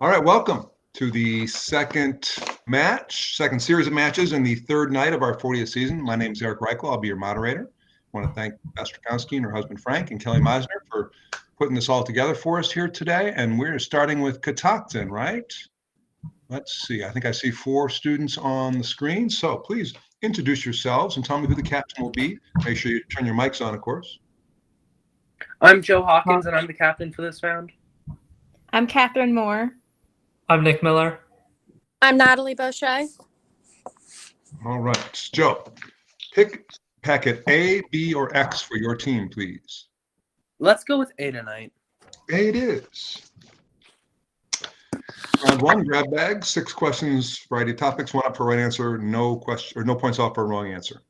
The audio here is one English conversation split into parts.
All right, welcome to the second series of matches in the third night of our 40th season. My name is Eric Reichel. I'll be your moderator. I want to thank Beth Strakowski and her husband Frank and Kelly Meisner for putting this all together for us here today. And we're starting with Catoctin, right? Let's see. I think I see 4 students on the screen. So please introduce yourselves and tell me who the captain will be. Make sure you turn your mics on, of course. I'm Joe Hawkins, and I'm the captain for this round. I'm Catherine Moore. I'm Nick Miller. I'm Natalie Beauchet. All right. Joe, pick packet A, B, or X for your team, please. Let's go with A tonight. A it is. Round 1, grab bag, 6 questions, variety of topics, 1 up for right answer, no points off for a wrong answer.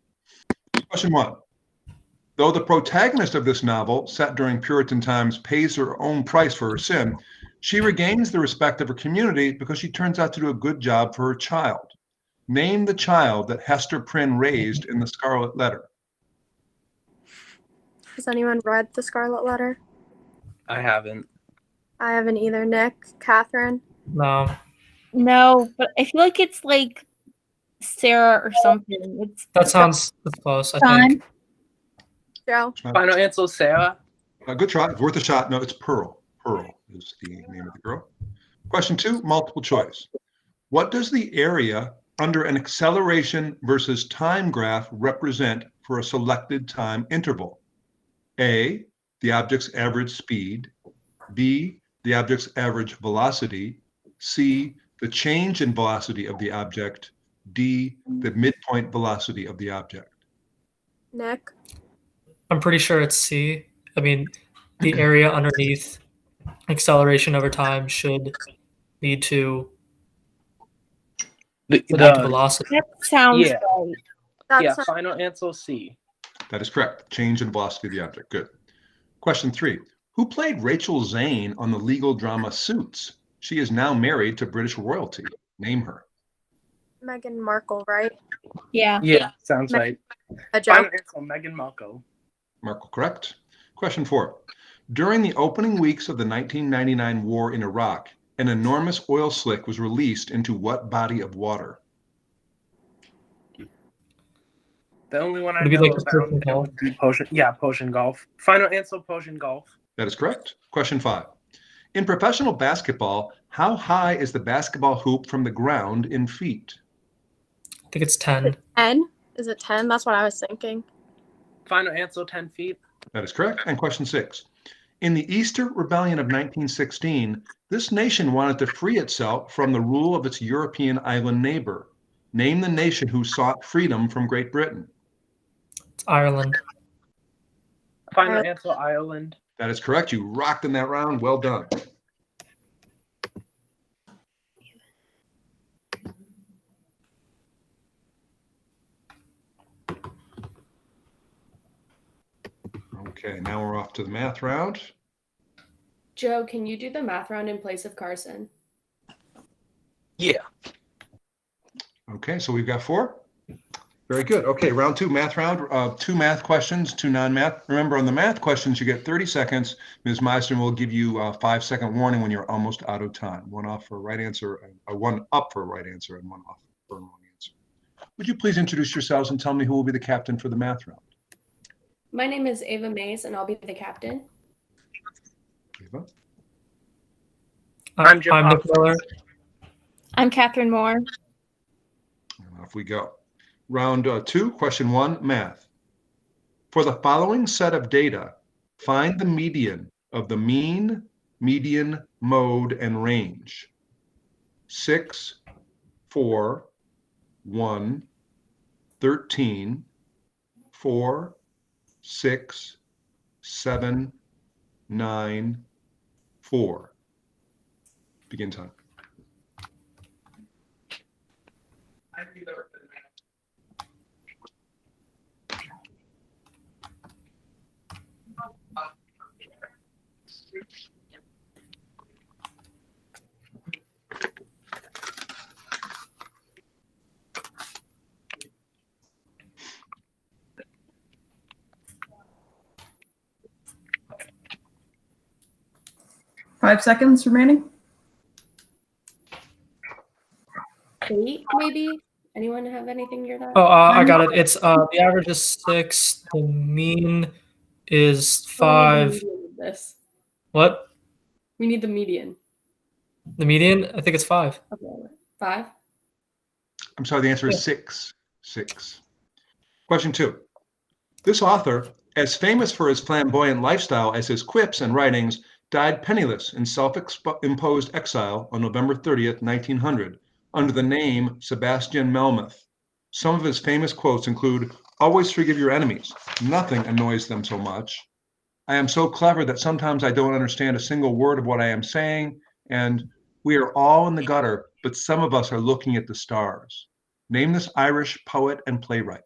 Question 1. Though the protagonist of this novel, set during Puritan times, pays her own price for her sin, she regains the respect of her community because she turns out to do a good job for her child. Name the child that Hester Prynne raised in The Scarlet Letter. Has anyone read The Scarlet Letter? I haven't. I haven't either. Nick, Catherine? No, but I feel like it's like Sarah or something. That sounds close, I think. Joe? Final answer, Sarah. Good try. Worth a shot. No, it's Pearl. Pearl is the name of the girl. Question 2, multiple choice. What does the area under an acceleration versus time graph represent for a selected time interval? A, the object's average speed. B, the object's average velocity. C, the change in velocity of the object. D, the midpoint velocity of the object. Nick? I'm pretty sure it's C. I mean, the area underneath acceleration over time should lead to the velocity. That sounds Yeah. right. Final answer, C. That is correct. Change in velocity of the object. Good. Question 3. Who played Rachel Zane on the legal drama Suits? She is now married to British royalty. Name her. Meghan Markle, right? Yeah. Yeah, sounds right. Joe? Final answer, Meghan Markle. Markle, correct. Question 4. During the opening weeks of the 1999 war in Iraq, an enormous oil slick was released into what body of water? The only one I Would it be know like a about Persian Gulf? would be Persian. Yeah, Persian Gulf. Final answer, Persian Gulf. That is correct. Question 5. In professional basketball, how high is the basketball hoop from the ground in feet? I think it's 10. 10? Is it 10? That's what I was thinking. Final answer, 10 feet. That is correct. And question 6. In the Easter Rebellion of 1916, this nation wanted to free itself from the rule of its European island neighbor. Name the nation who sought freedom from Great Britain. It's Ireland. Final answer, Ireland. That is correct. You rocked in that round. Well done. Okay, now we're off to the math round. Joe, can you do the math round in place of Carson? Yeah. Okay, so we've got 4. Very good. Okay, round 2, math round. 2 math questions, 2 non-math. Remember, on the math questions, you get 30 seconds. Ms. Meisner will give you a 5-second warning when you're almost out of time. 1 off for a right answer, 1 up for a right answer, and 1 off for a wrong answer. Would you please introduce yourselves and tell me who will be the captain for the math round? My name is Ava Mays, and I'll be the captain. Ava? I'm Joe Nick Miller. I'm Catherine Moore. And off we go. Round 2, question 1, math. For the following set of data, find the median of the mean, median, mode, and range. 6, 4, 1, 13, 4, 6, 7, 9, 4. Begin time. Five seconds remaining. 8, maybe? Anyone have anything near that? Oh, I got it. It's the average is 6. The mean is Oh, we need 5. the median of this. What? We need the median. The median? I think it's 5. Okay. 5? I'm sorry, the answer is Yeah. 6. 6. Question 2. This author, as famous for his flamboyant lifestyle as his quips and writings, died penniless in self-imposed exile on November 30th, 1900, under the name Sebastian Melmoth. Some of his famous quotes include, "Always forgive your enemies. Nothing annoys them so much. I am so clever that sometimes I don't understand a single word of what I am saying. And we are all in the gutter, but some of us are looking at the stars." Name this Irish poet and playwright.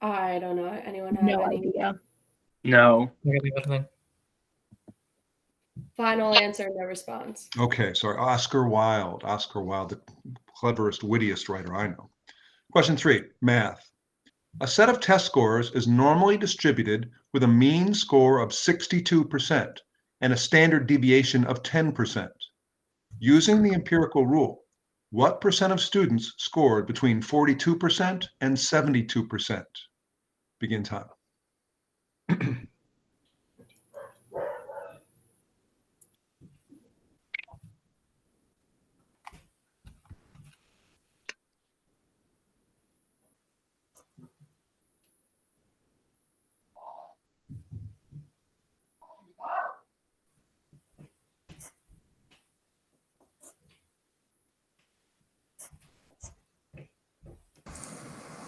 I don't know. Anyone have No any? idea. No. I got the other thing. Final answer, no response. Okay, sorry, Oscar Wilde. Oscar Wilde, the cleverest, wittiest writer I know. Question 3, math. A set of test scores is normally distributed with a mean score of 62% and a standard deviation of 10%. Using the empirical rule, what percent of students scored between 42% and 72%? Begin time.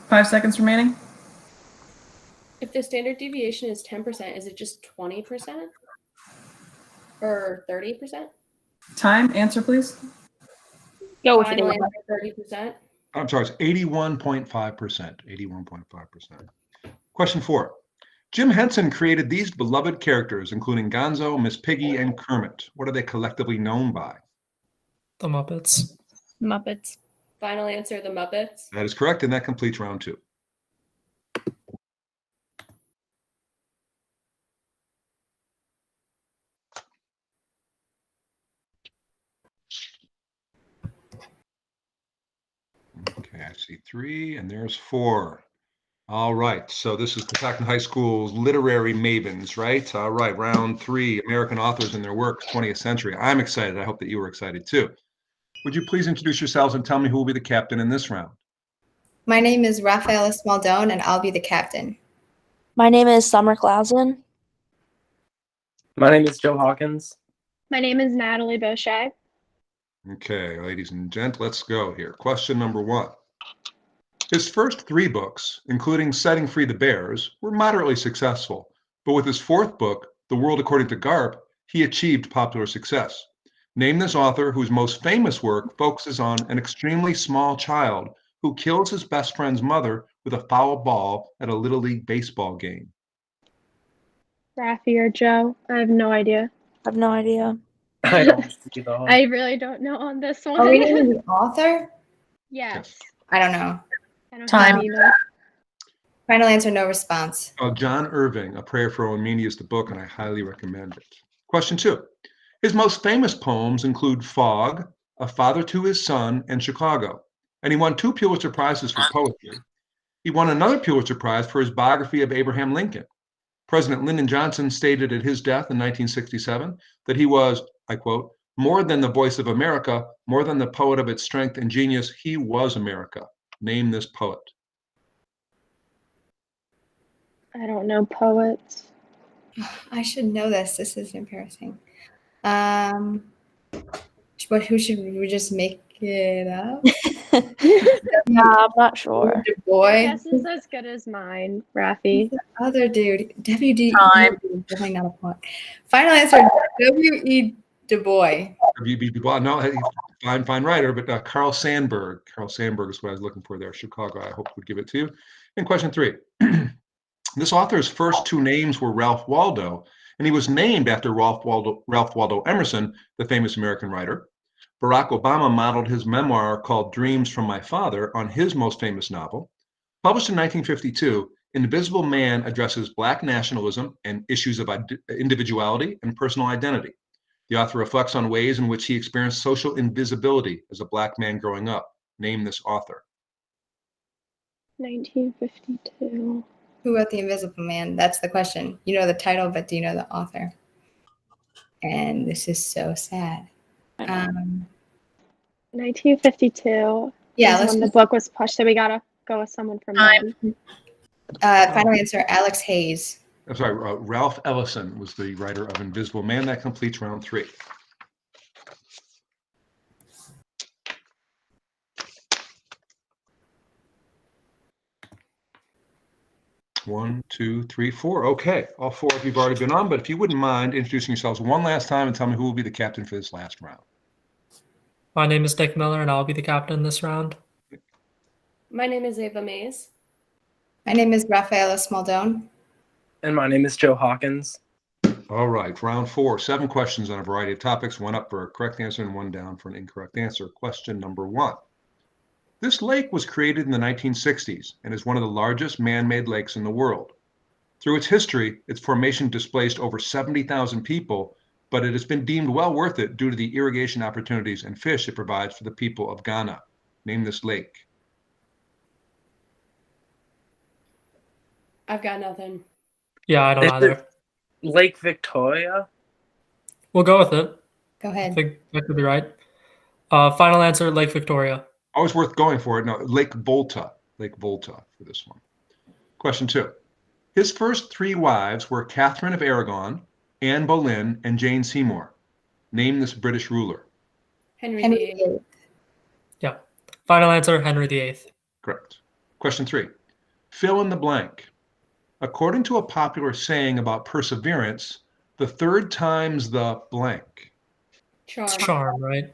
5 seconds remaining. If the standard deviation is 10%, is it just 20%? Or 30%? Time. Answer, please. Go with Final it. answer, 30%. I'm sorry, it's 81.5%. 81.5%. Question 4. Jim Henson created these beloved characters, including Gonzo, Miss Piggy, and Kermit. What are they collectively known by? The Muppets. Muppets. Final answer, the Muppets. That is correct, and that completes round 2. Okay, I see 3, and there's 4. All right, so this is Catoctin High School's literary mavens, right? All right, round 3, American authors and their works, 20th century. I'm excited. I hope that you were excited too. Would you please introduce yourselves and tell me who will be the captain in this round? My name is Rafaela Smaldone, and I'll be the captain. My name is Summer Clausen. My name is Joe Hawkins. My name is Natalie Bochet. Okay, ladies and gents, let's go here. Question number 1. His first 3 books, including Setting Free the Bears, were moderately successful, but with his 4th book, The World According to Garp, he achieved popular success. Name this author whose most famous work focuses on an extremely small child who kills his best friend's mother with a foul ball at a Little League baseball game. Rafi or Joe? I have no idea. I have no idea. I don't see the I really don't know on this one. Are we naming the author? Yes. I don't know. I don't Time. have either. Final answer, no response. John Irving, A Prayer for Omini is the book, and I highly recommend it. Question 2. His most famous poems include Fog, A Father to His Son, and Chicago, and he won 2 Pulitzer Prizes for poetry. He won another Pulitzer Prize for his biography of Abraham Lincoln. President Lyndon Johnson stated at his death in 1967 that he was, I quote, "more than the voice of America, more than the poet of its strength and genius, he was America." Name this poet. I don't know poets. I should know this. This is embarrassing. But who should we just make it up? Yeah, I'm not sure. Du Your Bois. guess is as good as mine, Rafi. The other dude, W.D. Time. Definitely not a point. Final answer, W.E. Du Bois. W.B. Du Bois. No, fine writer, but Carl Sandburg. Carl Sandburg is what I was looking for there. Chicago, I hope would give it to you. And question 3. This author's first 2 names were Ralph Waldo, and he was named after Ralph Waldo Emerson, the famous American writer. Barack Obama modeled his memoir called Dreams from My Father on his most famous novel. Published in 1952, Invisible Man addresses Black nationalism and issues of individuality and personal identity. The author reflects on ways in which he experienced social invisibility as a Black man growing up. Name this author. 1952. Who wrote The Invisible Man? That's the question. You know the title, but do you know the author? And this is so sad. 1952 Yeah, is let's when the just, book was pushed, so we gotta go with someone from Time. then. Final answer, Alex Hayes. I'm sorry, Ralph Ellison was the writer of Invisible Man. That completes round 3. One, two, three, four. Okay, all 4 of you have already been on, but if you wouldn't mind introducing yourselves one last time and tell me who will be the captain for this last round. My name is Nick Miller, and I'll be the captain this round. My name is Ava Mays. My name is Rafaela Smaldone. And my name is Joe Hawkins. All right, round 4, 7 questions on a variety of topics, 1 up for a correct answer and 1 down for an incorrect answer. Question number 1. This lake was created in the 1960s and is one of the largest man-made lakes in the world. Through its history, its formation displaced over 70,000 people, but it has been deemed well worth it due to the irrigation opportunities and fish it provides for the people of Ghana. Name this lake. I've got nothing. Yeah, I don't Is either. it Lake Victoria? We'll go with it. Go I ahead. think that could be right. Final answer, Lake Victoria. Always worth going for it. No, Lake Volta for this one. Question 2. His first 3 wives were Catherine of Aragon, Anne Boleyn, and Jane Seymour. Name this British ruler. Henry Henry VIII. VIII. Yeah. Final answer, Henry VIII. Correct. Question 3. Fill in the blank. According to a popular saying about perseverance, the 3rd time's the blank. Charm. It's charm, right?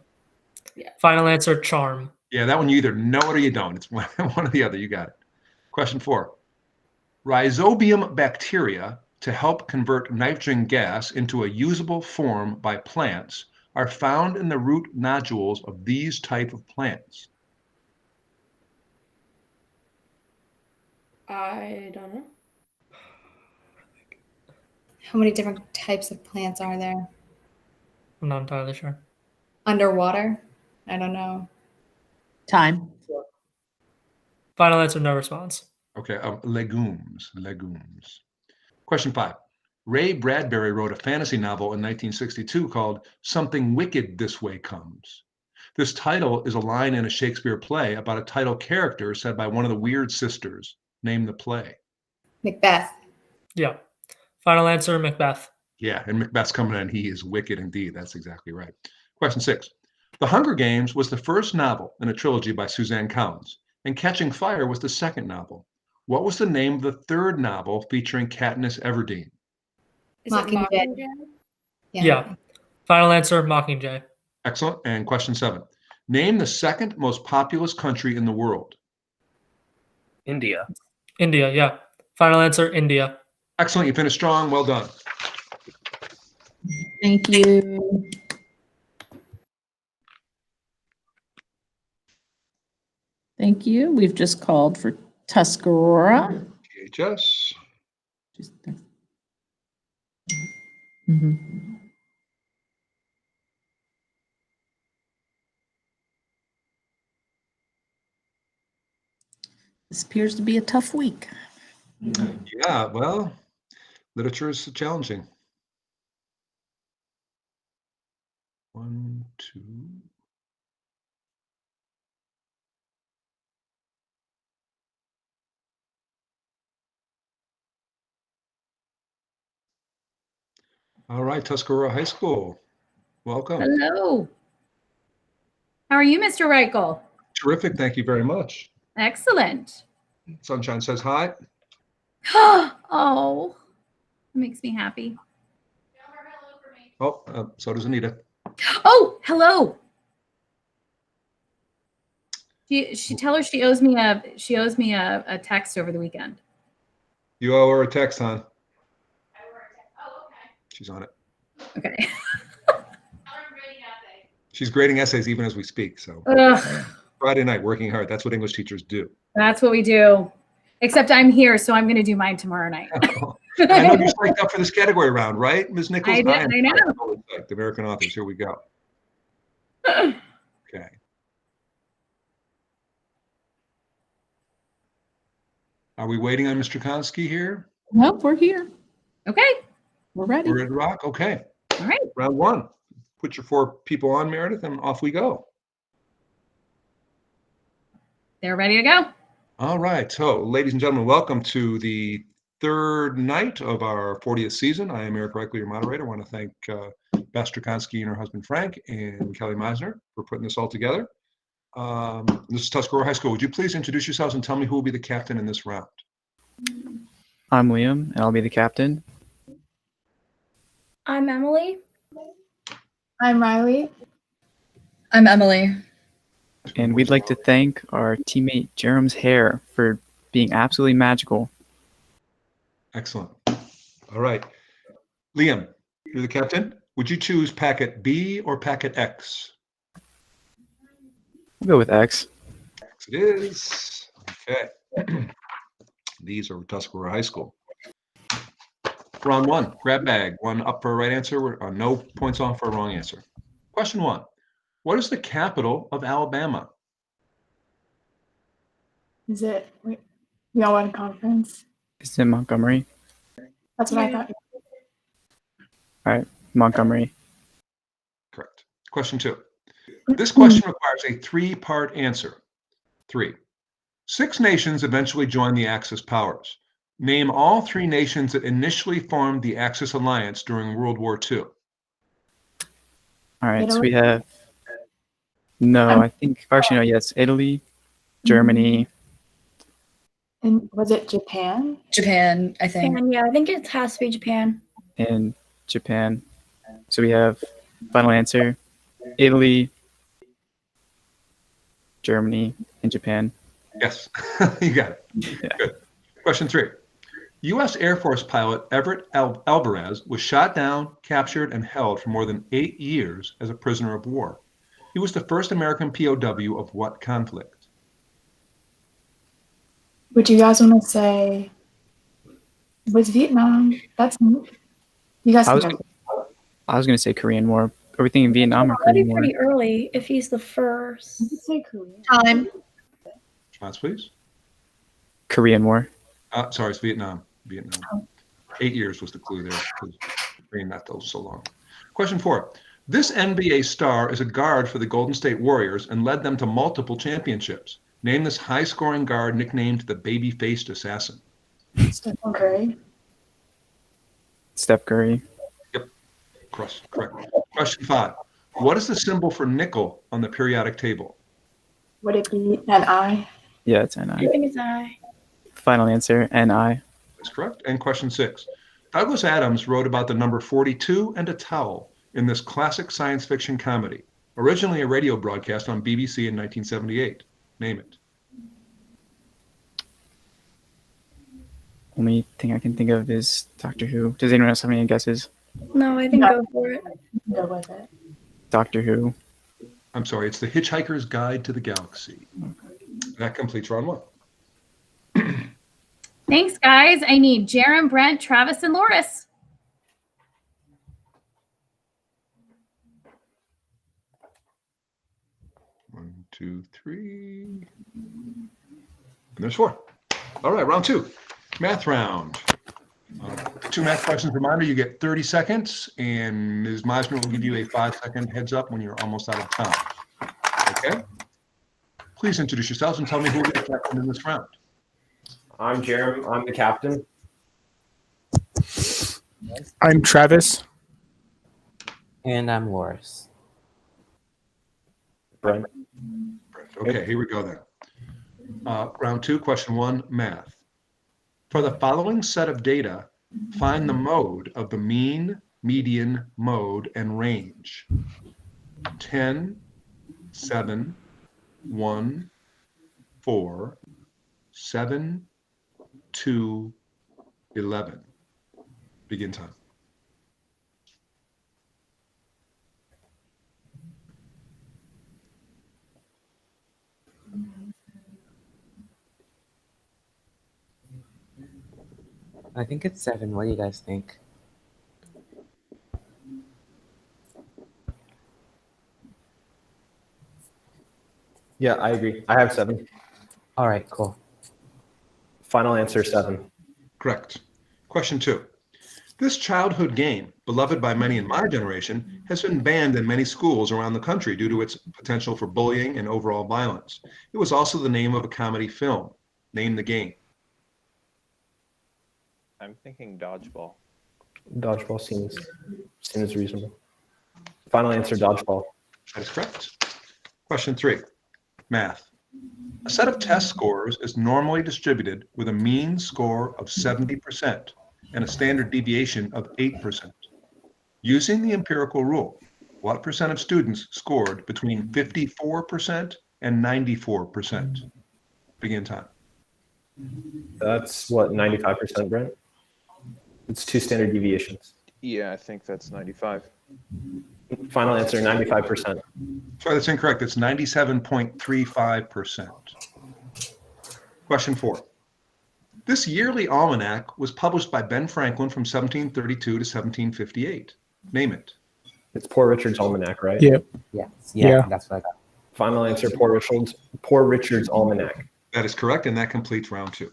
Yeah. Final answer, charm. Yeah, that one you either know it or you don't. It's one or the other. You got it. Question 4. Rhizobium bacteria, to help convert nitrogen gas into a usable form by plants, are found in the root nodules of these type of plants. I don't know. How many different types of plants are there? I'm not entirely sure. Underwater? I don't know. Time. Final answer, no response. Okay, legumes. Question 5. Ray Bradbury wrote a fantasy novel in 1962 called Something Wicked This Way Comes. This title is a line in a Shakespeare play about a title character said by one of the Weird Sisters. Name the play. Macbeth. Yeah. Final answer, Macbeth. Yeah, and Macbeth's coming in. He is wicked indeed. That's exactly right. Question 6. The Hunger Games was the first novel in a trilogy by Suzanne Collins, and Catching Fire was the second novel. What was the name of the 3rd novel featuring Katniss Everdeen? Is it Mockingjay. Mockingjay? Yeah. Final answer, Mockingjay. Excellent. And question 7. Name the 2nd most populous country in the world. India. India, yeah. Final answer, India. Excellent. You finished strong. Well done. Thank you. Thank you. We've just called for Tuscarora. THS. Mhm. This appears to be a tough week. Yeah, well, literature is challenging. 1, 2. All right, Tuscarora High School. Welcome. Hello. How are you, Mr. Reichel? Terrific. Thank you very much. Excellent. Sunshine says hi. Oh, it makes me happy. Oh, so does Anita. Oh, hello. She tell her she owes me a text over the weekend. You owe her a text, hon. She's on it. Okay. She's grading essays even as we speak. So Ugh, Friday night, working hard. That's what English teachers do. that's what we do. Except I'm here, so I'm going to do mine tomorrow night. I know you're psyched up for this category round, right, Ms. Nichols? I am know. totally psyched. conflict, American authors. Here we go. Okay. Are we waiting on Mr. Konski here? Nope, we're here. Okay. We're ready. We're ready to rock? Okay. All right. Round one. Put your 4 people on, Meredith, and off we go. They're ready to go. All right. So, ladies and gentlemen, welcome to the third night of our 40th season. I am Eric Reichley, your moderator. I want to thank Beth Strakonski and her husband, Frank, and Kelly Meisner for putting this all together. This is Tuscarora High School. Would you please introduce yourselves and tell me who will be the captain in this round? I'm Liam, and I'll be the captain. I'm Emily. I'm Riley. I'm Emily. And we'd like to thank our teammate Jerem's hair for being absolutely magical. Excellent. All right. Liam, you're the captain. Would you choose packet B or packet X? We'll go with X. X it is. Okay. These are Tuscarora High School. Round one, grab bag. 1 up for a right answer, no points off for a wrong answer. Question 1. What is the capital of Alabama? Is it? We all went conference. Is it Montgomery? That's what I thought. All right, Montgomery. Correct. Question 2. This question requires a 3-part answer. 3. 6 nations eventually joined the Axis powers. Name all 3 nations that initially formed the Axis alliance during World War II. All right, so Italy? we have, no, I think, actually, no, yes, Italy, Germany. And was it Japan? Japan, I think. Japan, yeah, I think it has to be Japan. And Japan. So we have final answer, Italy, Germany, and Japan. Yes, you got it. Yeah. Good. Question 3. U.S. Air Force pilot Everett Alvarez was shot down, captured, and held for more than 8 years as a prisoner of war. He was the first American POW of what conflict? Would you guys want to say? Was Vietnam? That's you guys. I was can gonna- I was going to say Korean War. Are we thinking Vietnam or That'd Korean be War? pretty early if he's the first. say Korea. Time. Response, please. Korean War. Sorry, it's Vietnam. Vietnam. 8 years was the clue there. Because Korean not those so long. Question 4. This NBA star is a guard for the Golden State Warriors and led them to multiple championships. Name this high-scoring guard nicknamed the baby-faced assassin. Stephen Curry. Steph Curry. Correct. Question 5. What is the symbol for nickel on the periodic table? Would it be an I? Yeah, it's NI. I think it's I. Final answer, NI. That's correct. And question 6. Douglas Adams wrote about the number 42 and a towel in this classic science fiction comedy, originally a radio broadcast on BBC in 1978. Name it. Only thing I can think of is Doctor Who. Does anyone else have any guesses? No, I think No. go for it. Go with it. Doctor Who. I'm sorry, it's The Hitchhiker's Guide to the Galaxy. That completes round 1. Thanks, guys. I need Jerem, Brent, Travis, and Loris. One, two, 3. And there's 4. All right, round 2. Math round. 2 math questions. Reminder, you get 30 seconds, and Ms. Meisner will give you a 5-second heads up when you're almost out of time. Okay? Please introduce yourselves and tell me who will be the captain in this round. I'm Jerem. I'm the captain. I'm Travis. And I'm Loris. Brent. Okay, here we go then. Round 2, question 1, math. For the following set of data, find the mode of the mean, median, mode, and range. 10, 7, 1, 4, 7, 2, 11. Begin time. I think it's 7. What do you guys think? Yeah, I agree. I have 7. All right, cool. Final answer 7. Correct. Question 2. This childhood game, beloved by many in my generation, has been banned in many schools around the country due to its potential for bullying and overall violence. It was also the name of a comedy film. Name the game. I'm thinking dodgeball. Dodgeball seems reasonable. Final answer, dodgeball. That is correct. Question 3. Math. A set of test scores is normally distributed with a mean score of 70% and a standard deviation of 8%. Using the empirical rule, what percent of students scored between 54% and 94%? Begin time. That's what, 95%, Brent? It's 2 standard deviations. Yeah, I think that's 95. Final answer, 95%. Sorry, that's incorrect. It's 97.35%. Question 4. This yearly almanac was published by Ben Franklin from 1732 to 1758. Name it. It's Poor Richard's Almanac, right? Yeah. Yes. Yeah. Yeah, that's what I got. Final answer, Poor Richard's Almanac. That is correct, and that completes round 2.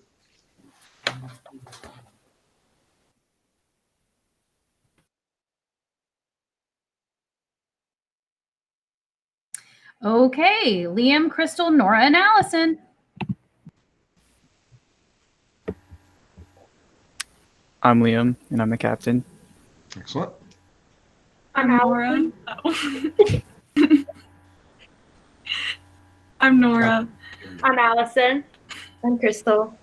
Okay, Liam, Crystal, Nora, and Allison. I'm Liam, and I'm the captain. Excellent. I'm Nora. I'm Nora. I'm Allison. I'm Crystal.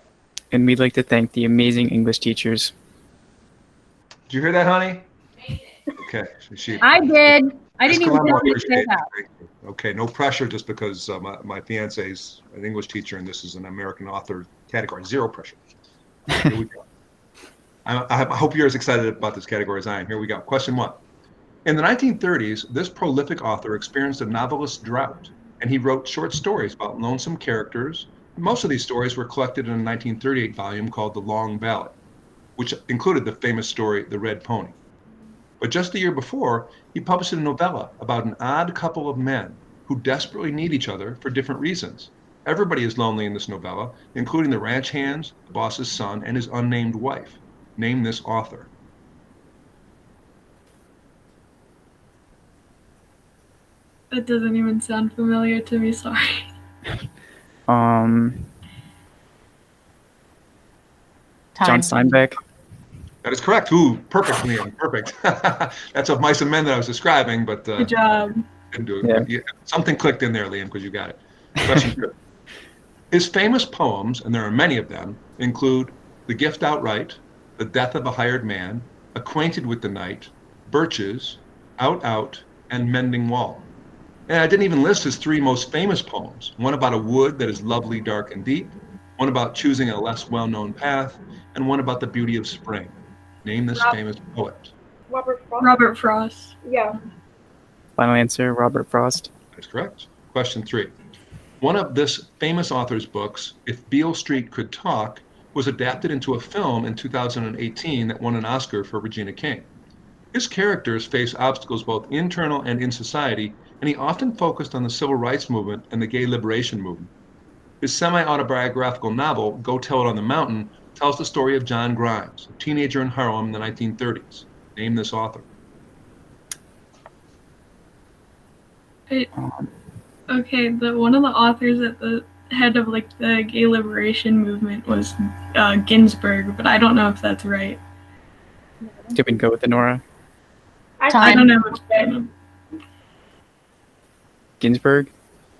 And we'd like to thank the amazing English teachers. Did you hear that, honey? Okay. I did. I didn't even Colombo know you said appreciate that. it. Okay, no pressure just because my fiance is an English teacher and this is an American author category. Zero pressure. Here we go. I hope you're as excited about this category as I am. Here we go. Question 1. In the 1930s, this prolific author experienced a novelist drought, and he wrote short stories about lonesome characters. Most of these stories were collected in a 1938 volume called The Long Ballad, which included the famous story, The Red Pony. But just the year before, he published a novella about an odd couple of men who desperately need each other for different reasons. Everybody is lonely in this novella, including the ranch hands, the boss's son, and his unnamed wife. Name this author. That doesn't even sound familiar to me, sorry. John Time. Steinbeck. That is correct. Ooh, perfect, Liam. Perfect. That's of Mice and Men that I was describing, but Good job. didn't do it. Yeah, something clicked in there, Liam, because you got it. Question 2. His famous poems, and there are many of them, include The Gift Outright, The Death of a Hired Man, Acquainted with the Night, Birches, Out Out, and Mending Wall. And I didn't even list his 3 most famous poems. One about a wood that is lovely, dark, and deep, one about choosing a less well-known path, and one about the beauty of spring. Name this famous poet. Robert Frost. Yeah. Final answer, Robert Frost. That's correct. Question 3. One of this famous author's books, If Beale Street Could Talk, was adapted into a film in 2018 that won an Oscar for Regina King. His characters face obstacles both internal and in society, and he often focused on the civil rights movement and the gay liberation movement. His semi-autobiographical novel, Go Tell It on the Mountain, tells the story of John Grimes, a teenager in Harlem in the 1930s. Name this author. Okay, one of the authors at the head of like the gay liberation movement was Ginsburg, but I don't know if that's right. Did we go with the Nora? I don't know which one. Ginsburg?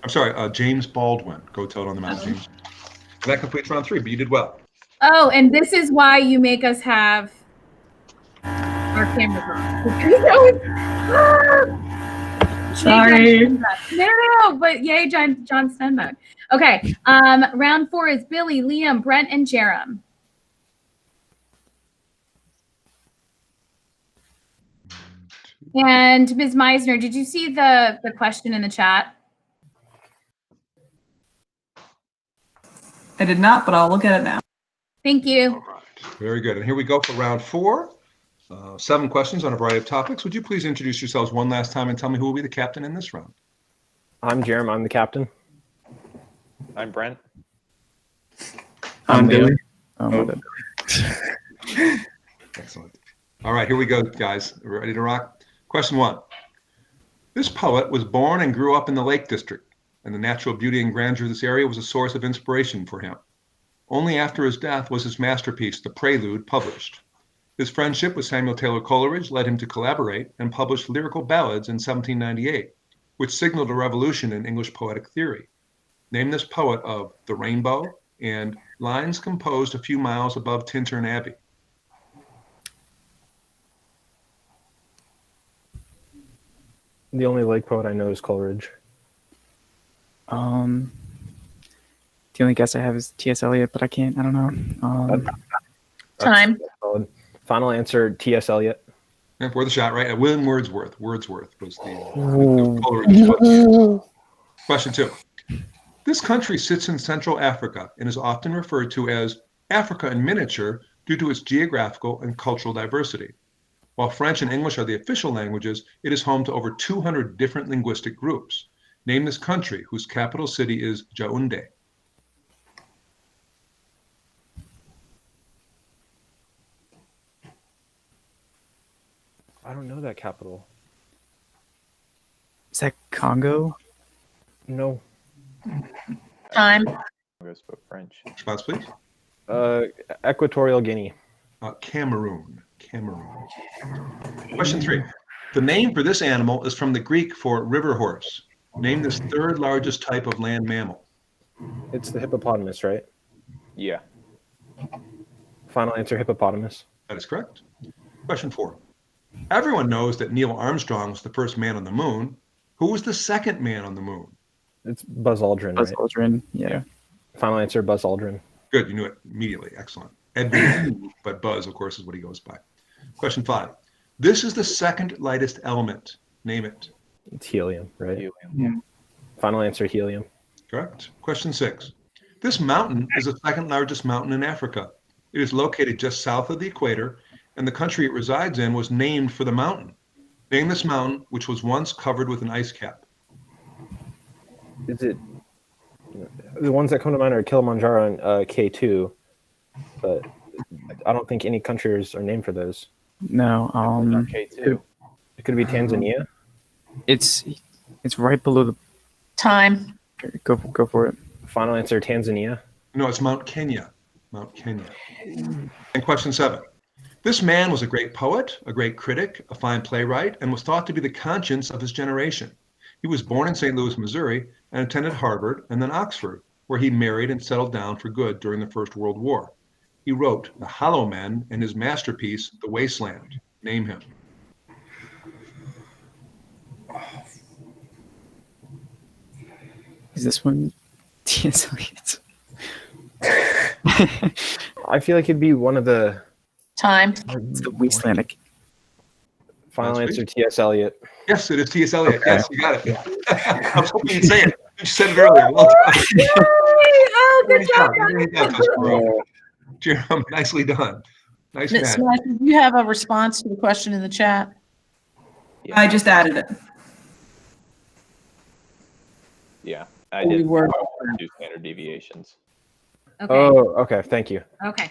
I'm sorry, James Baldwin. Go Tell It on the Mountain. James. And that completes round 3, but you did well. Oh, and this is why you make us have our cameras on. Sorry. No, but yay, John Steinbeck. Okay, round 4 is Billy, Liam, Brent, and Jerem. And Ms. Meisner, did you see the question in the chat? I did not, but I'll look at it now. Thank you. All right. Very good. And here we go for round 4. 7 questions on a variety of topics. Would you please introduce yourselves one last time and tell me who will be the captain in this round? I'm Jerem. I'm the captain. I'm Brent. I'm Billy. Billy. Oh, my bad. Excellent. All right, here we go, guys. Ready to rock? Question 1. This poet was born and grew up in the Lake District, and the natural beauty and grandeur of this area was a source of inspiration for him. Only after his death was his masterpiece, The Prelude, published. His friendship with Samuel Taylor Coleridge led him to collaborate and publish lyrical ballads in 1798, which signaled a revolution in English poetic theory. Name this poet of The Rainbow and Lines Composed a Few Miles Above Tintern Abbey. The only lake poet I know is Coleridge. The only guess I have is T.S. Eliot, but I don't know. Time. Solid. Final answer, T.S. Eliot. Yeah, worth a shot, right? William Wordsworth. Wordsworth was the Coleridge. Question 2. This country sits in Central Africa and is often referred to as Africa in miniature due to its geographical and cultural diversity. While French and English are the official languages, it is home to over 200 different linguistic groups. Name this country whose capital city is Yaoundé. I don't know that capital. Is that Congo? No. Time. I'm going to speak French. Response, please. Equatorial Guinea. Cameroon. Question 3. The name for this animal is from the Greek for river horse. Name this third largest type of land mammal. It's the hippopotamus, right? Yeah. Final answer, hippopotamus. That is correct. Question 4. Everyone knows that Neil Armstrong was the first man on the moon. Who was the second man on the moon? It's Buzz Aldrin, Buzz right? Aldrin, yeah. Final answer, Buzz Aldrin. Good, you knew it immediately. Excellent. Edwin, but Buzz, of course, is what he goes by. Question 5. This is the second lightest element. Name it. It's helium, right? Helium. Yeah. Final answer, helium. Correct. Question 6. This mountain is the second largest mountain in Africa. It is located just south of the equator, and the country it resides in was named for the mountain. Name this mountain, which was once covered with an ice cap. Is it the ones that come to mind are Kilimanjaro and K2, but I don't think any countries are named for those. No. K2. It could be Tanzania. It's right below the. Time. Go for it. Final answer, Tanzania. No, it's Mount Kenya. Mount Kenya. And question 7. This man was a great poet, a great critic, a fine playwright, and was thought to be the conscience of his generation. He was born in St. Louis, Missouri, and attended Harvard and then Oxford, where he married and settled down for good during the First World War. He wrote The Hollow Men and his masterpiece, The Wasteland. Name him. Is this one T.S. Eliot? I feel like it'd be one of the. Time. It's the Wasteland. Final answer, T.S. Eliot. Yes, it is T.S. Eliot. Okay. Yes, you got it. I was hoping you'd say it. You said it earlier. Well done. Oh, good job. Jerome, nicely done. Nice Ms. match. Smith, do you have a response to the question in the chat? I just added it. Yeah, I We did were- do standard deviations. Okay. Oh, okay. Thank you. Okay.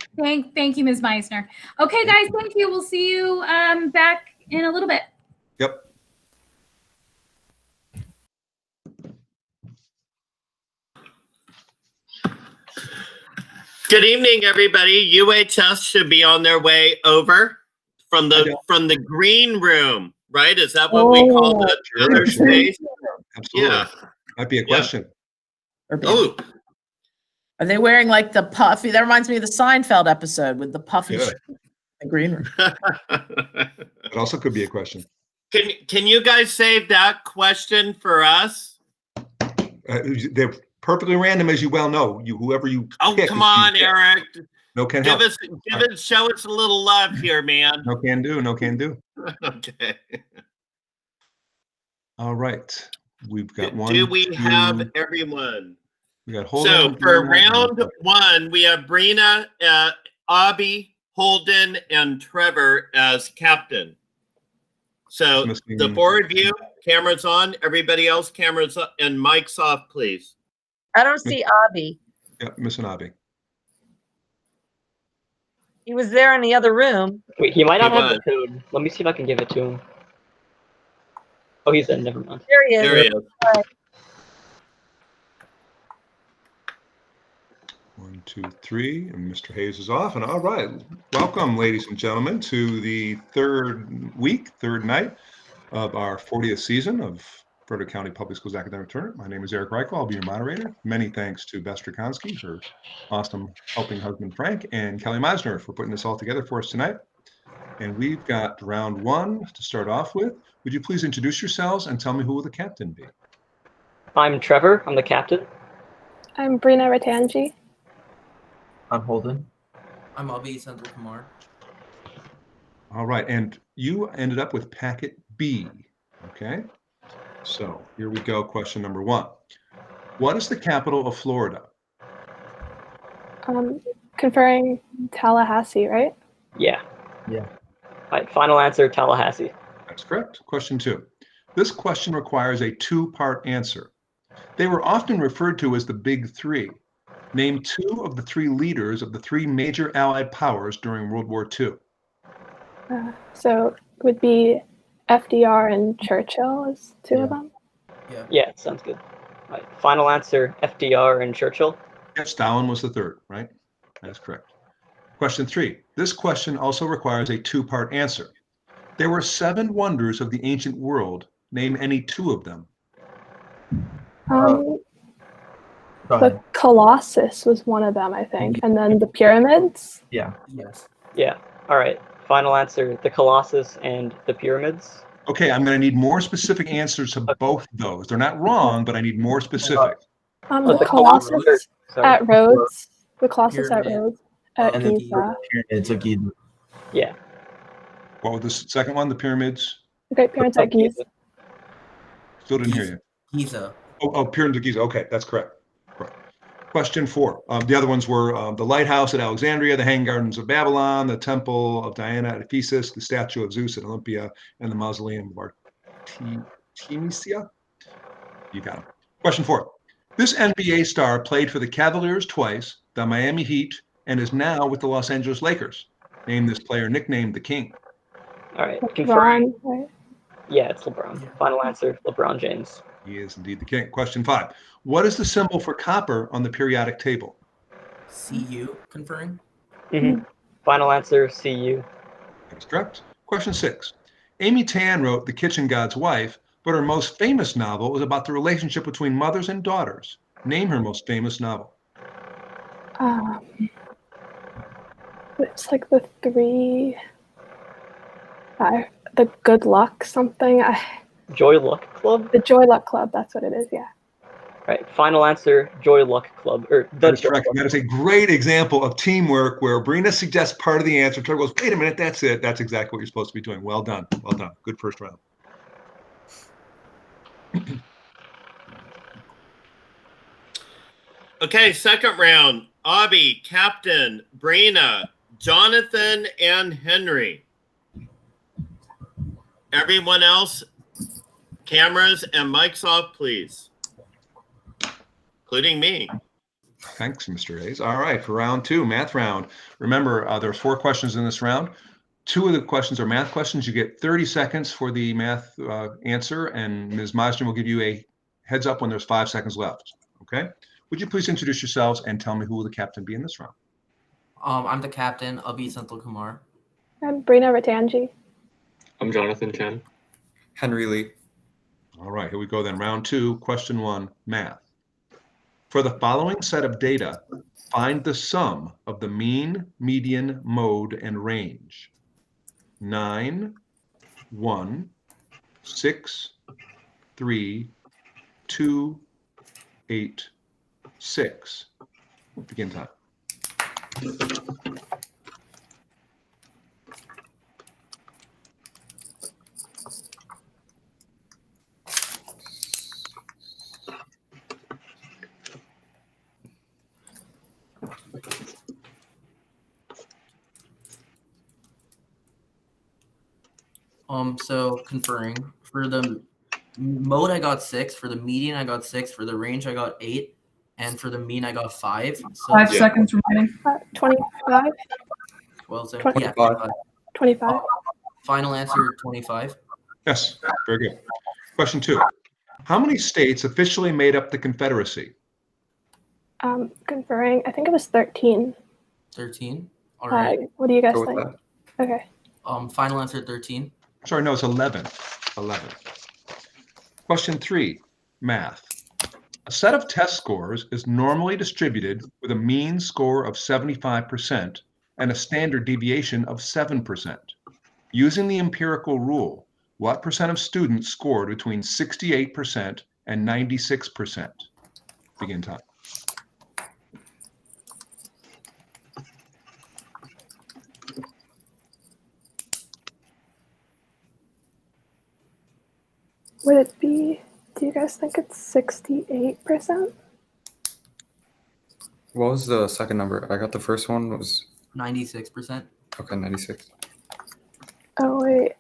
Thank you, Ms. Meissner. Okay, guys, thank you. We'll see you back in a little bit. Yep. Good evening, everybody. UHS should be on their way over from the green room, right? Is that what we call the other space? Absolutely. Yeah. Might be a question. Oh, Are they wearing like the puffy? That reminds me of the Seinfeld episode with the puffy Good. shirt in the green room. It also could be a question. can you guys save that question for us? They're perfectly random, as you well know. Whoever you Oh, pick come is on, you pick. Eric. No can Give help. us, show us a little love here, man. No can do. No can do. Okay. All right. We've got one. Do we two, have everyone? We got So Holden. for round one, we have Brina, Abby, Holden, and Trevor as captain. So the four of you, cameras on. Everybody else, cameras up and mics off, please. I don't see Abby. Yeah, Miss Anabi. He was there in the other room. Wait, he might not He have the was. code. Let me see if I can give it to him. Oh, he's in. Never mind. There he is. There he is. All right. 1, 2, 3, and Mr. Hayes is off. And all right, welcome, ladies and gentlemen, to the third night of our 40th season of Frederick County Public Schools Academic Tournament. My name is Eric Reichel. I'll be your moderator. Many thanks to Beth Strakonski, her awesome helping husband Frank, and Kelly Meisner for putting this all together for us tonight. And we've got round 1 to start off with. Would you please introduce yourselves and tell me who will the captain be? I'm Trevor. I'm the captain. I'm Brina Ratanji. I'm Holden. I'm Abhi Sandra Kumar. All right, and you ended up with packet B, okay? So here we go, question number 1. What is the capital of Florida? Conferring Tallahassee, right? Yeah. Yeah. All right, final answer, Tallahassee. That's correct. Question 2. This question requires a 2-part answer. They were often referred to as the Big Three. Name 2 of the 3 leaders of the 3 major Allied powers during World War II. So it would be FDR and Churchill as 2 of them. Yeah, sounds good. All right, final answer, FDR and Churchill. Yes, Stalin was the 3rd, right? That is correct. Question 3. This question also requires a 2-part answer. There were 7 wonders of the ancient world. Name any 2 of them. The Colossus was one of them, I think. And then the pyramids. Yeah. Yes. Yeah. All right. Final answer, the Colossus and the pyramids. Okay, I'm going to need more specific answers to both of those. They're not wrong, but I need more specific. The Colossus at Rhodes. The Colossus at Rhodes. At And the Giza. pyramids of Giza. Yeah. What was the second one? The pyramids? The Great Pyramids at Giza. Still didn't hear you. Giza. Oh, pyramids of Giza. Okay, that's correct. Question 4. The other ones were the lighthouse at Alexandria, the hanging gardens of Babylon, the temple of Diana at Ephesus, the statue of Zeus at Olympia, and the mausoleum of Artemisia. You got it. Question 4. This NBA star played for the Cavaliers twice, the Miami Heat, and is now with the Los Angeles Lakers. Name this player nicknamed the King. All right. LeBron, right? Yeah, it's LeBron. Final answer, LeBron James. He is indeed the King. Question 5. What is the symbol for copper on the periodic table? CU conferring. Mm-hmm. Final answer, CU. That is correct. Question 6. Amy Tan wrote The Kitchen God's Wife, but her most famous novel is about the relationship between mothers and daughters. Name her most famous novel. It's like the 3. The Good Luck something. Joy Luck Club? The Joy Luck Club, that's what it is, yeah. Right, final answer, Joy Luck Club. Or That is correct. That is a great example of teamwork where Brina suggests part of the answer. Trevor goes, wait a minute, that's it. That's exactly what you're supposed to be doing. Well done. Well done. Good first round. Okay, second round. Abby, Captain, Brina, Jonathan, and Henry. Everyone else, cameras and mics off, please. Including me. Thanks, Mr. Hayes. All right, for round 2, math round. Remember, there are 4 questions in this round. 2 of the questions are math questions. You get 30 seconds for the math answer, and Ms. Meisner will give you a heads up when there's 5 seconds left. Okay? Would you please introduce yourselves and tell me who will the captain be in this round? I'm the captain, Abhi Sandra Kumar. I'm Brina Ratanji. I'm Jonathan Chen. Henry Lee. All right, here we go then. Round 2, question 1, math. For the following set of data, find the sum of the mean, median, mode, and range. 9, 1, 6, 3, 2, 8, 6. Begin time. So conferring for the mode I got 6, for the median I got 6, for the range I got 8, And for the mean, I got 5. So 5 seconds remaining. 25. 12, so, 20. yeah, 25. 25. Final answer, 25. Yes, very good. Question 2. How many states officially made up the Confederacy? Conferring. I think it was 13. 13. All right. What do you guys Go with think? Okay. Final answer, 13. Sorry, no, it's 11. 11. Question 3, math. A set of test scores is normally distributed with a mean score of 75% and a standard deviation of 7%. Using the empirical rule, what percent of students scored between 68% and 96%? Begin time. Would it be, do you guys think it's 68%? What was the second number? I got the first one was 96%. okay, 96. Oh, wait.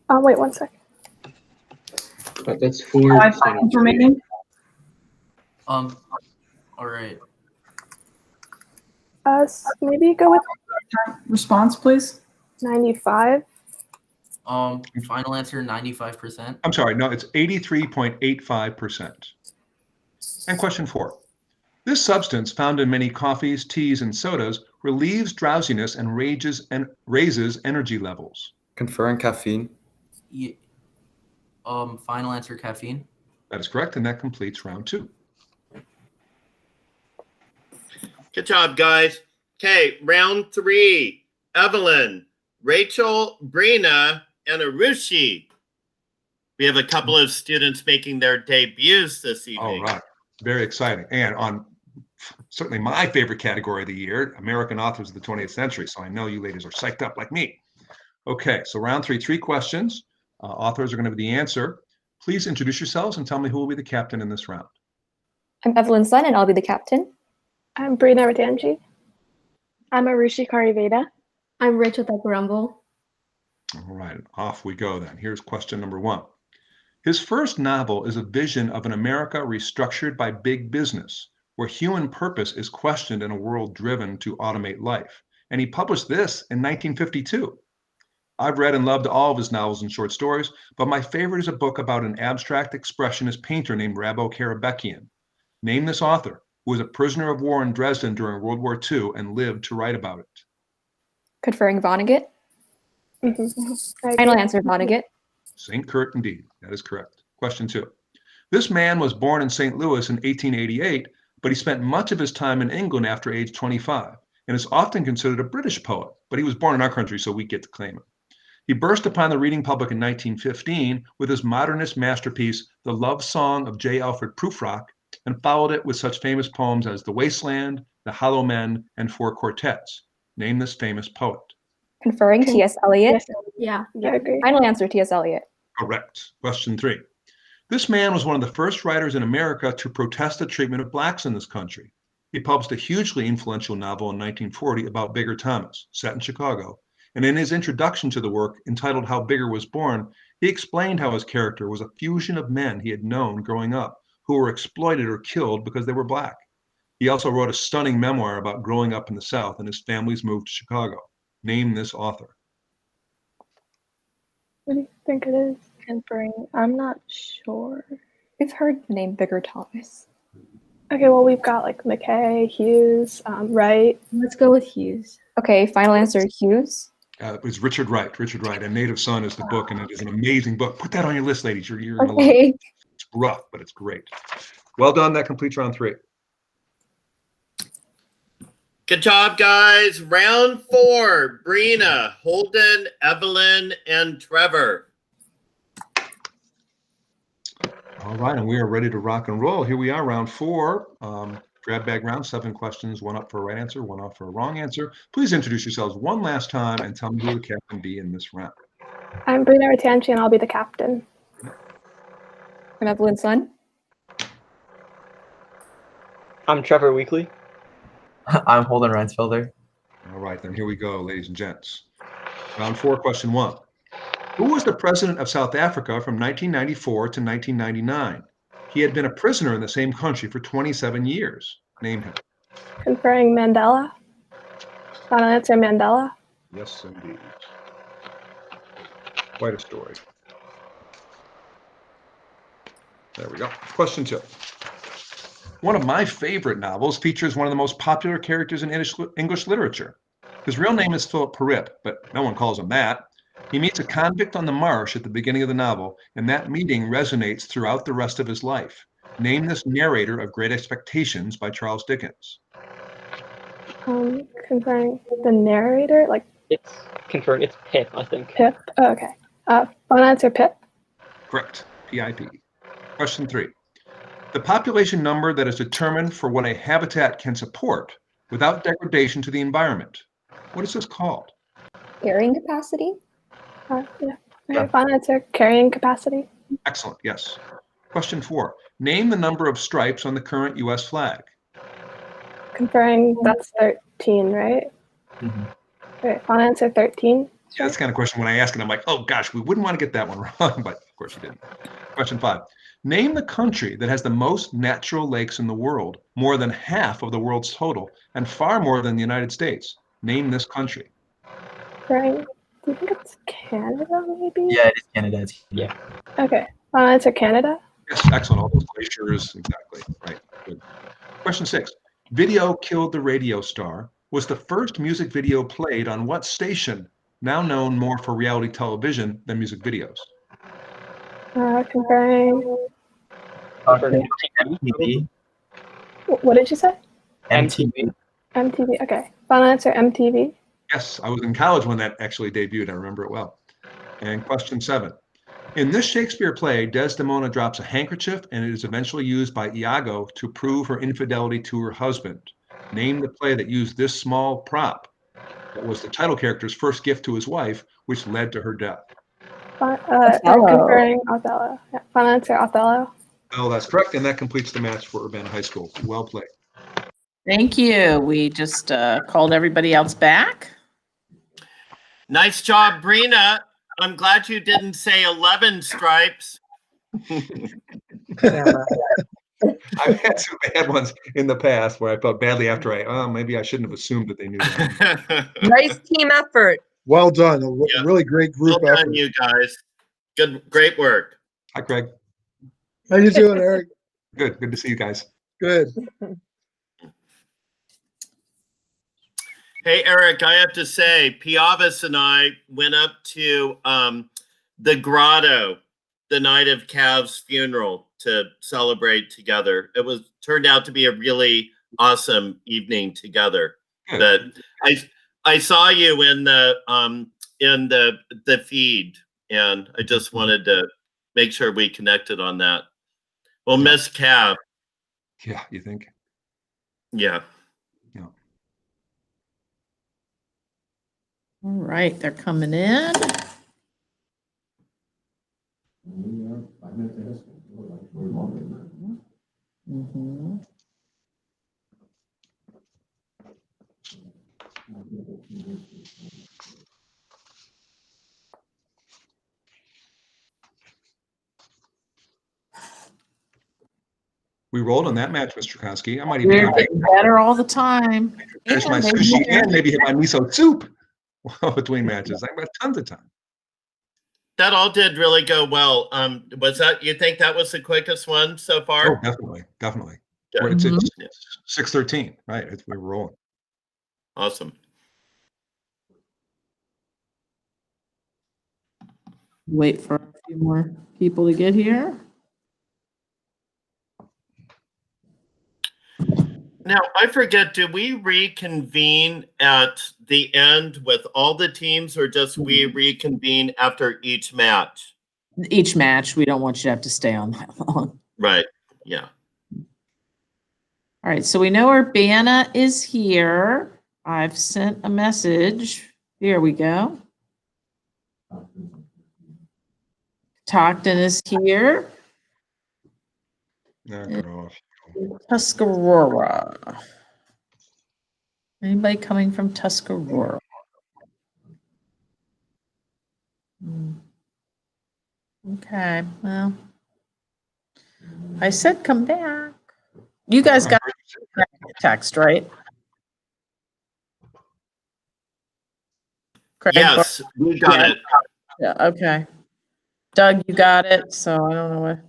Wait 1 second. That's 4. 5 seconds remaining. All right. Maybe go with Response, please. 95. Final answer, 95%. I'm sorry, no, it's 83.85%. And question 4. This substance, found in many coffees, teas, and sodas, relieves drowsiness and raises energy levels. Conferring caffeine. Yeah. Final answer, caffeine. That is correct, and that completes round 2. Good job, guys. Okay, round 3. Evelyn, Rachel, Brina, and Arushi. We have a couple of students making their debuts this evening. All right, very exciting. And on certainly my favorite category of the year, American authors of the 20th century. So I know you ladies are psyched up like me. Okay, so round 3, 3 questions. Authors are going to be the answer. Please introduce yourselves and tell me who will be the captain in this round. I'm Evelyn Sun, and I'll be the captain. I'm Brina Ratanji. I'm Arushi Kariveda. I'm Rachel Thakurumble. All right, off we go then. Here's question number 1. His first novel is a vision of an America restructured by big business, where human purpose is questioned in a world driven to automate life. And he published this in 1952. I've read and loved all of his novels and short stories, but my favorite is a book about an abstract expressionist painter named Rabo Karabekian. Name this author, who was a prisoner of war in Dresden during World War II and lived to write about it. Conferring Vonnegut. Final answer, Vonnegut. St. Kurt, indeed. That is correct. Question 2. This man was born in St. Louis in 1888, but he spent much of his time in England after age 25 and is often considered a British poet, but he was born in our country, so we get to claim it. He burst upon the reading public in 1915 with his modernist masterpiece, The Love Song of J. Alfred Prufrock, and followed it with such famous poems as The Wasteland, The Hollow Men, and Four Quartets. Name this famous poet. Conferring T.S. Eliot. Yeah. I agree. Final answer, T.S. Eliot. Correct. Question 3. This man was one of the first writers in America to protest the treatment of blacks in this country. He published a hugely influential novel in 1940 about Bigger Thomas, set in Chicago. And in his introduction to the work, entitled How Bigger Was Born, he explained how his character was a fusion of men he had known growing up who were exploited or killed because they were black. He also wrote a stunning memoir about growing up in the South and his family's move to Chicago. Name this author. What do you think it is? Conferring. I'm not sure. We've heard the name Bigger Thomas. Okay, well, we've got like McKay, Hughes, Wright. Let's go with Hughes. Okay, final answer, Hughes. It was Richard Wright. Richard Wright. And Native Son is the book, and it is an amazing book. Put that on your list, ladies. You're gonna love it. It's rough, but it's great. Well done. That completes round 3. Good job, guys. Round 4. Brina, Holden, Evelyn, and Trevor. All right, and we are ready to rock and roll. Here we are, round 4. Grab bag round, 7 questions, 1 up for a right answer, 1 up for a wrong answer. Please introduce yourselves one last time and tell me who the captain be in this round. I'm Brina Ratanji, and I'll be the captain. I'm Evelyn Sun. I'm Trevor Weekly. I'm Holden Ransfelder. All right, then here we go, ladies and gents. Round 4, question 1. Who was the president of South Africa from 1994 to 1999? He had been a prisoner in the same country for 27 years. Name him. Conferring Mandela. Final answer, Mandela. Yes, indeed. Quite a story. There we go. Question 2. One of my favorite novels features one of the most popular characters in English literature. His real name is Philip Pirrip, but no one calls him that. He meets a convict on the marsh at the beginning of the novel, and that meeting resonates throughout the rest of his life. Name this narrator of Great Expectations by Charles Dickens. Conferring the narrator, like It's confirmed. It's Pip, I think. Pip. Oh, okay. Final answer, Pip. Correct. PIP. Question 3. The population number that is determined for what a habitat can support without degradation to the environment. What is this called? Carrying capacity? Yeah. Final answer, carrying capacity. Excellent. Yes. Question 4. Name the number of stripes on the current U.S. flag. Conferring, that's 13, right? Okay, final answer, 13. Yeah, that's the kind of question when I ask it, I'm like, oh gosh, we wouldn't want to get that one wrong, but of course you didn't. Question 5. Name the country that has the most natural lakes in the world, more than half of the world's total, and far more than the United States. Name this country. Conferring, do you think it's Canada, maybe? Yeah, it is Canada. Yeah. Okay, final answer, Canada. Yes, excellent. All those glaciers, exactly. Right. Good. Question 6. Video Killed the Radio Star was the first music video played on what station, now known more for reality television than music videos? Conferring. MTV. What did you say? MTV. MTV. Okay. Final answer, MTV. Yes, I was in college when that actually debuted. I remember it well. And question 7. In this Shakespeare play, Desdemona drops a handkerchief and it is eventually used by Iago to prove her infidelity to her husband. Name the play that used this small prop that was the title character's first gift to his wife, which led to her death. Conferring Othello. Yeah. Final answer, Othello. Oh, that's correct. And that completes the match for Urbana High School. Well played. Thank you. We just called everybody else back. Nice job, Brina. I'm glad you didn't say 11 stripes. I've had some bad ones in the past where I felt badly after maybe I shouldn't have assumed that they knew that. Nice team effort. Well done. Really great group Well effort. done, you guys. Great work. Hi, Craig. How you doing, Eric? Good. Good to see you guys. Good. Hey, Eric, I have to say, Piavis and I went up to the grotto the night of Cav's funeral to celebrate together. It turned out to be a really awesome evening together. But I saw you in the feed, and I just wanted to make sure we connected on that. We'll miss Cav. Yeah, you think? Yeah. All right, they're coming in. Mm-hmm. We rolled on that match, Mr. Koski. I might even They're getting better all the time. finish my sushi and maybe hit my miso soup between matches. I've got tons of time. That all did really go well. You think that was the quickest one so far? Oh, definitely. Yeah. It's 6:13, right? We're rolling. Awesome. Wait for a few more people to get here. Now, I forget, do we reconvene at the end with all the teams, or just we reconvene after each match? Each match. We don't want you to have to stay on that long. Right. Yeah. All right. So we know Urbana is here. I've sent a message. Here we go. Catoctin is here. Tuscarora. Anybody coming from Tuscarora? Okay, well, I said come back. You guys got text, right? Craig? Yes, we got it. Yeah, okay. Doug, you got it, so I don't know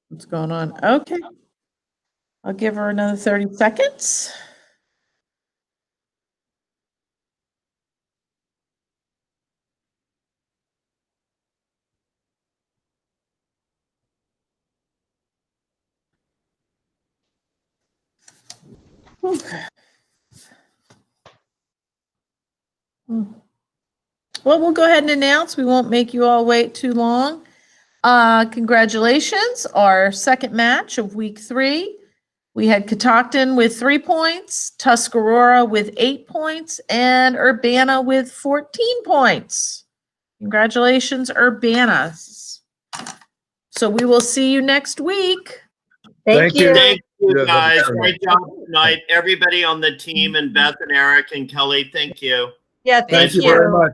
what's going on. Okay. I'll give her another 30 seconds. Okay. Well, we'll go ahead and announce. We won't make you all wait too long. Congratulations, our second match of week 3. We had Catoctin with 3 points, Tuscarora with 8 points, and Urbana with 14 points. Congratulations, Urbana. So we will see you next week. Thank you. Thank you, Yeah, guys. that's Great job tonight. Everybody on the team, and Beth and Eric and Kelly, thank you. Yeah, Thank you very much.